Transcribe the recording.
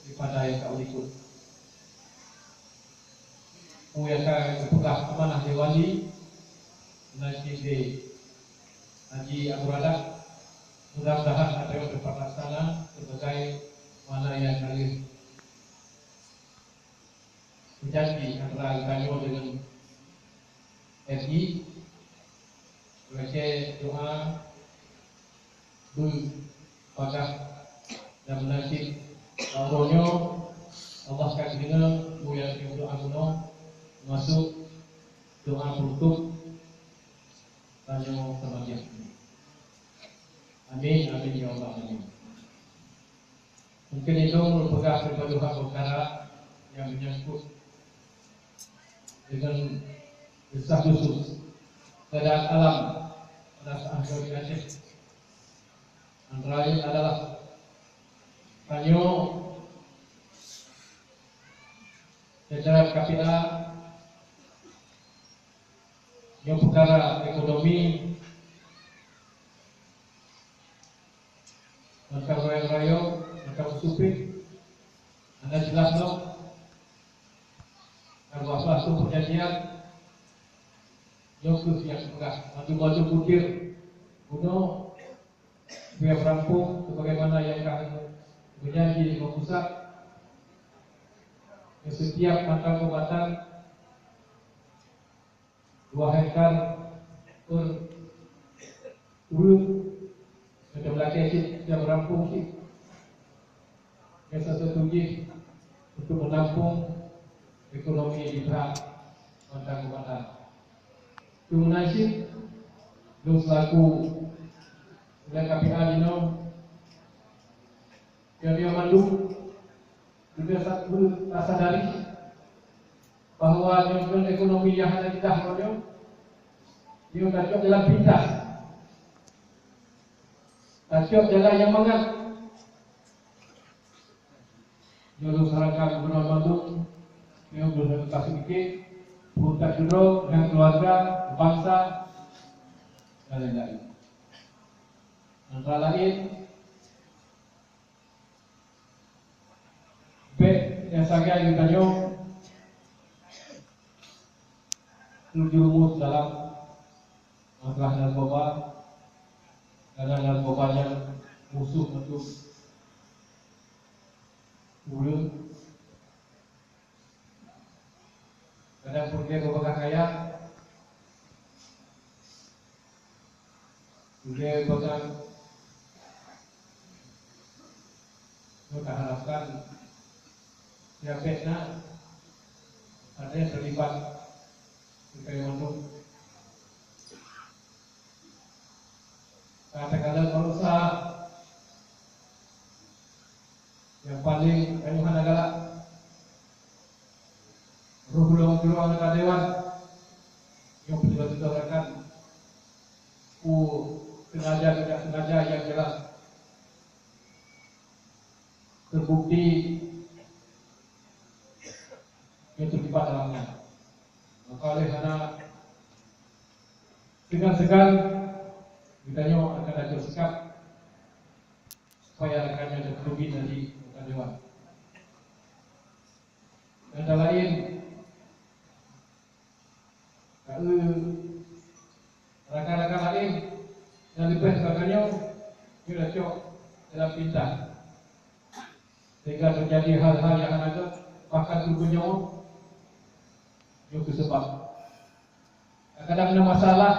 daripada yang kau ikut. Ku yang kepegang amanah Dewali, Najib Haji Abu Radah, mudah-mudahan apa yang terlaksana sebagai mana yang kalian berjanji antara kami dengan RI. Baca doa bagah dan menasib awalnya Allah akan dengar buaya doa kuno masuk doa penutup tanya sebagian. Amin amin ya Allah amin. Mungkin itu merupakan beberapa perkara yang menyangkut dengan desah khusus keadaan alam pada saat Aceh. Antara lain adalah kanyo jajaran KPA yang perkara ekonomi maka royong-royong maka usupin anda jelas dong kalau apa itu perjanjian Yosus yang enggak maju-maju putih kuno biar rampung sebagaimana yang kami berjanji di pusat yang setiap mata kebatan 2 hektar per urut sudah belakang yang rampung yang setuju untuk menampung ekonomi di Perak mata kebatan. Itu menasib lu selaku dan KPA Dino yang dia mandu juga sadari bahwa dengan ekonomi yang ada di dalamnya dia kacau dalam pintas kacau jalan yang mangat jalur sarangkan gubernur mandu dia belum kasih dikit punta dulu dengan keluarga bangsa dan lain-lain. Antara lain B yang saya ingin tanya terjerumus dalam masalah narkoba karena narkobanya musuh untuk mulut kadang pergi ke bekas kaya pergi bekas kita harapkan siapnya ada yang terlibat di Kalimantan. Katakanlah kalau usaha yang paling kayuhan adalah ruh-ruh anggota dewan yang betul-betul akan sengaja tidak sengaja yang jelas terbukti yang terlibat dalamnya. Maka oleh karena segan-segan ditanya akan ada sikap supaya rekannya ada kerugian dari anggota dewan. Yang lain rakan-rakan lain yang lebih sebagainya sudah cok dalam pintar sehingga terjadi hal-hal yang ada bahkan tubuhnya itu sebab kadang ada masalah